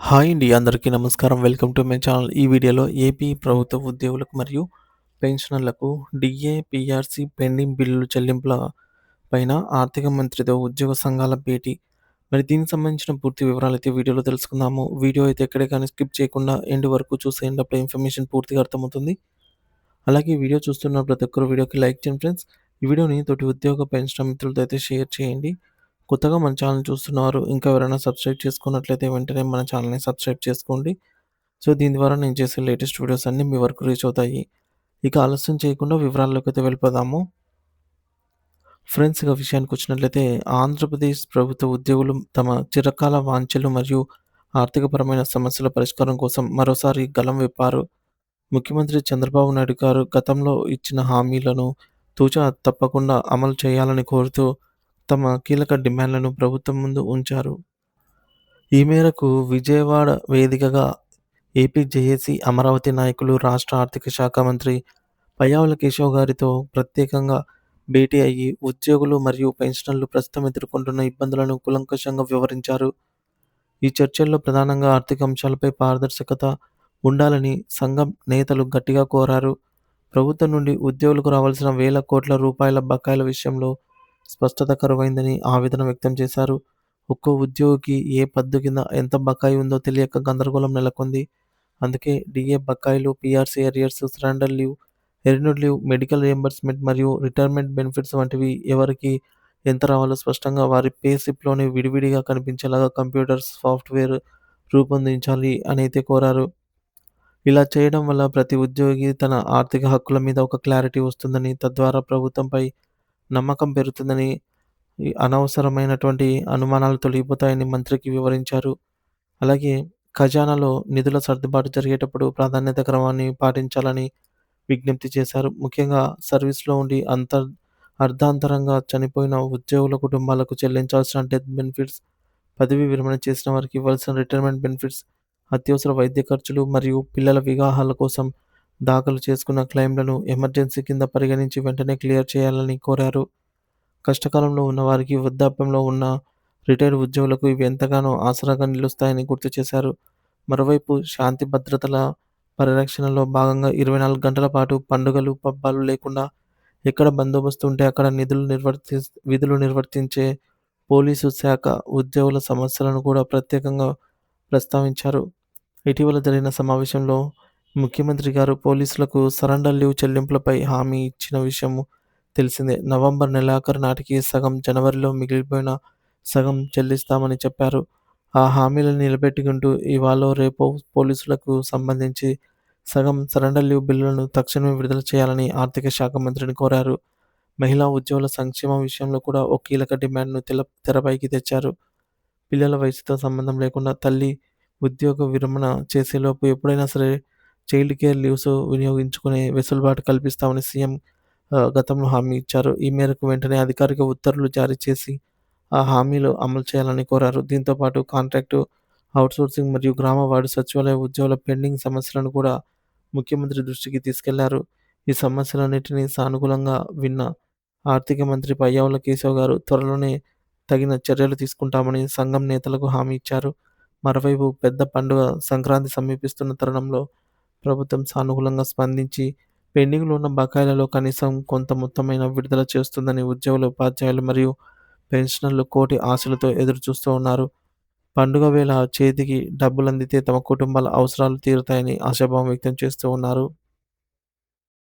Hi అండి. అందరికీ నమస్కారం. Welcome to my channel. ఈ వీడియోలో ఏపీ ప్రభుత్వ ఉద్యోగులకు మరియు పెన్షనర్లకు డీఏ, పీఆర్సీ పెండింగ్ బిల్లులు చెల్లింపుల పైన ఆర్థిక మంత్రితో ఉద్యోగ సంఘాల భేటీ. మరి దీనికి సంబంధించిన పూర్తి వివరాలైతే వీడియోలో తెలుసుకుందాము. వీడియో అయితే ఎక్కడే కానీ స్కిప్ చేయకుండా ఎండ్ వరకు చూసేయండి. అప్పుడే ఇన్ఫర్మేషన్ పూర్తిగా అర్థమవుతుంది. అలాగే ఈ వీడియో చూస్తున్న ప్రతి ఒక్కరు వీడియోకి లైక్ చేయండి ఫ్రెండ్స్. ఈ వీడియోని తోటి ఉద్యోగ పెన్షన్ మిత్రులతో అయితే షేర్ చేయండి. కొత్తగా మన ఛానల్ చూస్తున్నవారు ఇంకా ఎవరైనా సబ్స్క్రైబ్ చేసుకున్నట్లయితే వెంటనే మన ఛానల్‌ని సబ్స్క్రైబ్ చేసుకోండి. సో, దీని ద్వారా నేను చేసే లేటెస్ట్ వీడియోస్ అన్నీ మీ వరకు రీచ్ అవుతాయి. ఇక ఆలస్యం చేయకుండా వివరాల్లోకైతే వెళ్ళిపోదాము. ఫ్రెండ్స్ ఇక విషయానికొచ్చినట్లయితే ఆంధ్రప్రదేశ్ ప్రభుత్వ ఉద్యోగులు తమ చిరకాల వాంఛలు మరియు ఆర్థికపరమైన సమస్యల పరిష్కారం కోసం మరోసారి గళం విప్పారు. ముఖ్యమంత్రి చంద్రబాబు నాయుడు గారు గతంలో ఇచ్చిన హామీలను తూచా తప్పకుండా అమలు చేయాలని కోరుతూ తమ కీలక డిమాండ్లను ప్రభుత్వం ముందు ఉంచారు. ఈ మేరకు విజయవాడ వేదికగా ఏపీ జేఏసీ అమరావతి నాయకులు రాష్ట్ర ఆర్థిక శాఖ మంత్రి పయ్యావుల కేశవ్ గారితో ప్రత్యేకంగా భేటీ అయ్యి ఉద్యోగులు మరియు పెన్షనర్లు ప్రస్తుతం ఎదుర్కొంటున్న ఇబ్బందులను కూలంకషంగా వివరించారు. ఈ చర్చల్లో ప్రధానంగా ఆర్థిక అంశాలపై పారదర్శకత ఉండాలని సంఘం నేతలు గట్టిగా కోరారు. ప్రభుత్వం నుండి ఉద్యోగులకు రావాల్సిన వేల కోట్ల రూపాయల బకాయిల విషయంలో స్పష్టత కరువైందని ఆవేదన వ్యక్తం చేశారు. ఒక్కో ఉద్యోగికి ఏ పద్దు కింద ఎంత బకాయి ఉందో తెలియక గందరగోళం నెలకొంది. అందుకే డీఏ బకాయిలు, PRC arrears, surrender leave, earned leave, medical reimbursement మరియు రిటైర్మెంట్ బెనిఫిట్స్ వంటివి ఎవరికి ఎంత రావాలో స్పష్టంగా వారి పే స్లిప్‌లోనే విడివిడిగా కనిపించేలాగా కంప్యూటర్ సాఫ్ట్‌వేర్ రూపొందించాలి అనైతే కోరారు. ఇలా చేయడం వల్ల ప్రతి ఉద్యోగి తన ఆర్థిక హక్కుల మీద ఒక క్లారిటీ వస్తుందని, తద్వారా ప్రభుత్వంపై నమ్మకం పెరుగుతుందని, ఈ అనవసరమైనటువంటి అనుమానాలు తొలగిపోతాయని మంత్రికి వివరించారు. అలాగే ఖజానాలో నిధుల సర్దుబాటు జరిగేటప్పుడు ప్రాధాన్యత క్రమాన్ని పాటించాలని విజ్ఞప్తి చేశారు. ముఖ్యంగా సర్వీస్‌లో ఉండి అర్ధాంతరంగా చనిపోయిన ఉద్యోగుల కుటుంబాలకు చెల్లించాల్సిన డెత్ బెనిఫిట్స్, పదవీ విరమణ చేసిన వారికి ఇవ్వాల్సిన రిటైర్మెంట్ బెనిఫిట్స్, అత్యవసర వైద్య ఖర్చులు మరియు పిల్లల వివాహాల కోసం దాఖలు చేసుకున్న క్లెయిమ్‌లను ఎమర్జెన్సీ కింద పరిగణించి వెంటనే క్లియర్ చేయాలని కోరారు. కష్టకాలంలో ఉన్నవారికి, వృద్ధాప్యంలో ఉన్న రిటైర్డ్ ఉద్యోగులకు ఇవి ఎంతగానో ఆసరాగా నిలుస్తాయని గుర్తు చేశారు. మరోవైపు శాంతి భద్రతల పరిరక్షణలో భాగంగా 24 గంటల పాటు పండుగలు, పబ్బాలు లేకుండా ఎక్కడ బందోబస్తు ఉంటే అక్కడ విధులు నిర్వర్తించే పోలీసు శాఖ ఉద్యోగుల సమస్యలను కూడా ప్రత్యేకంగా ప్రస్తావించారు. ఇటీవల జరిగిన సమావేశంలో ముఖ్యమంత్రి గారు పోలీసులకు సరెండర్ లీవ్ చెల్లింపులపై హామీ ఇచ్చిన విషయం తెలిసిందే. నవంబర్ నెలాఖరు నాటికి సగం, జనవరిలో మిగిలిపోయిన సగం చెల్లిస్తామని చెప్పారు. ఆ హామీలను నిలబెట్టుకుంటూ ఇవాళో రేపో పోలీసులకు సంబంధించి సగం సరెండర్ లీవ్ బిల్లులను తక్షణమే విడుదల చేయాలని ఆర్థిక శాఖ మంత్రిని కోరారు. మహిళా ఉద్యోగుల సంక్షేమం విషయంలో కూడా ఓ కీలక డిమాండ్‌ను తెరపైకి తెచ్చారు. పిల్లల వయసుతో సంబంధం లేకుండా తల్లి ఉద్యోగ విరమణ చేసేలోపు ఎప్పుడైనా సరే చైల్డ్ కేర్ లీవ్స్ వినియోగించుకునే వెసులుబాటు కల్పిస్తామని సీఎం గతంలో హామీ ఇచ్చారు. ఈ మేరకు వెంటనే అధికారిక ఉత్తర్వులు జారీ చేసి ఆ హామీలు అమలు చేయాలని కోరారు. దీంతో పాటు కాంట్రాక్టు, ఔట్‌సోర్సింగ్ మరియు గ్రామ వార్డు సచివాలయ ఉద్యోగుల పెండింగ్ సమస్యలను కూడా ముఖ్యమంత్రి దృష్టికి తీసుకెళ్లారు. ఈ సమస్యలన్నిటినీ సానుకూలంగా విన్న ఆర్థిక మంత్రి పయ్యావుల కేశవ్ గారు త్వరలోనే తగిన చర్యలు తీసుకుంటామని సంఘం నేతలకు హామీ ఇచ్చారు. మరోవైపు పెద్ద పండుగ సంక్రాంతి సమీపిస్తున్న తరుణంలో ప్రభుత్వం సానుకూలంగా స్పందించి పెండింగ్‌లో ఉన్న బకాయిలలో కనీసం కొంత మొత్తమైనా విడుదల చేస్తుందని ఉద్యోగులు, ఉపాధ్యాయులు మరియు పెన్షనర్లు కోటి ఆశలతో ఎదురుచూస్తూ ఉన్నారు. పండుగ వేళ చేతికి డబ్బులందితే తమ కుటుంబాల అవసరాలు తీరుతాయని ఆశాభావం వ్యక్తం చేస్తూ ఉన్నారు.